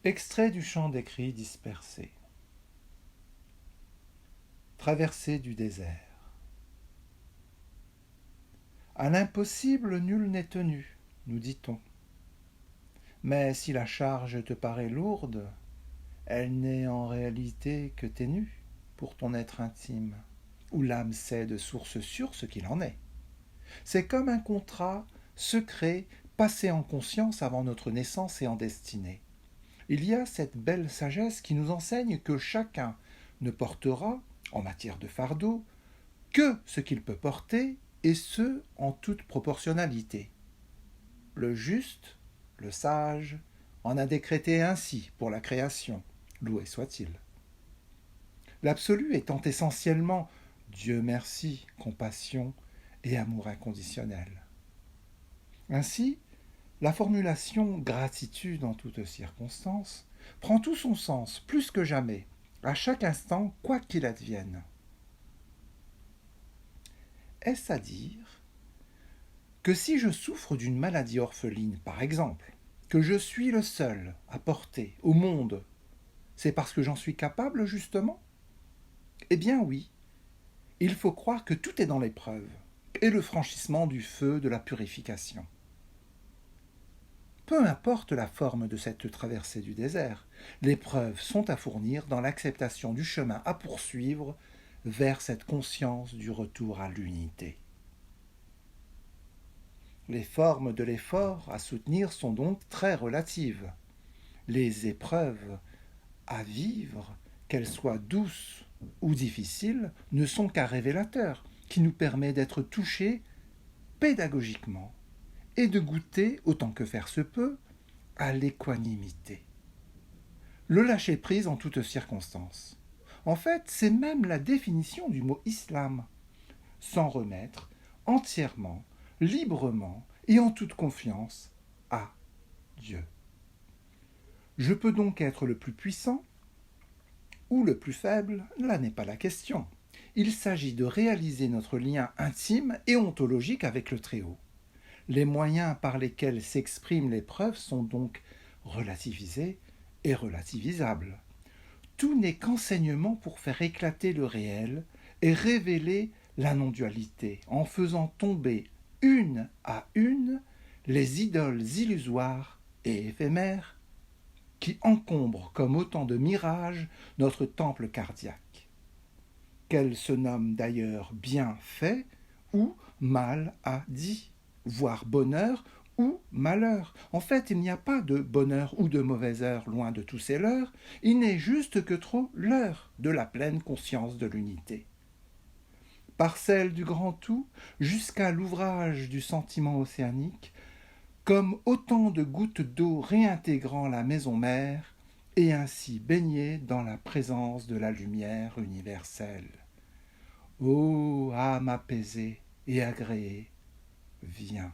Extrait du chant des cris dispersés. Traversée du désert. À l'impossible, nul n'est tenu, nous dit-on. Mais si la charge te paraît lourde, elle n'est en réalité que ténue pour ton être intime, où l'âme sait de source sûre ce qu'il en est. C'est comme un contrat secret passé en conscience avant notre naissance et en destinée. Il y a cette belle sagesse qui nous enseigne que chacun ne portera, en matière de fardeau, que ce qu'il peut porter, et ce, en toute proportionnalité. Le juste, le sage, en a décrété ainsi pour la création, loué soit-il. L'absolu étant essentiellement Dieu merci, compassion et amour inconditionnel. Ainsi, la formulation gratitude en toutes circonstances prend tout son sens, plus que jamais, à chaque instant, quoi qu'il advienne. Est-ce à dire que si je souffre d'une maladie orpheline, par exemple, que je suis le seul à porter au monde, c'est parce que j'en suis capable, justement? Eh bien oui, il faut croire que tout est dans l'épreuve et le franchissement du feu de la purification. Peu importe la forme de cette traversée du désert, les preuves sont à fournir dans l'acceptation du chemin à poursuivre vers cette conscience du retour à l'unité. Les formes de l'effort à soutenir sont donc très relatives. Les épreuves à vivre, qu'elles soient douces ou difficiles, ne sont qu'un révélateur qui nous permet d'être touchés pédagogiquement et de goûter, autant que faire se peut, à l'équanimité. Le lâcher-prise en toutes circonstances. En fait, c'est même la définition du mot islam. S'en remettre entièrement, librement et en toute confiance à Dieu. Je peux donc être le plus puissant ou le plus faible, là n'est pas la question. Il s'agit de réaliser notre lien intime et ontologique avec le Très-Haut. Les moyens par lesquels s'expriment les preuves sont donc relativisés et relativisables. Tout n'est qu'enseignement pour faire éclater le réel et révéler la non-dualité, en faisant tomber une à une les idoles illusoires et éphémères qui encombrent comme autant de mirages notre temple cardiaque. Qu'elle se nomme d'ailleurs bien fait ou mal a dit, voire bonheur ou malheur. En fait, il n'y a pas de bonheur ou de mauvaise heure, loin de tous ces leurres, il n'est juste que trop l'heure de la pleine conscience de l'unité. Par celle du grand tout, jusqu'à l'ouvrage du sentiment océanique, comme autant de gouttes d'eau réintégrant la maison mère, et ainsi baignées dans la présence de la lumière universelle. Ô âme apaisée et agréée, viens.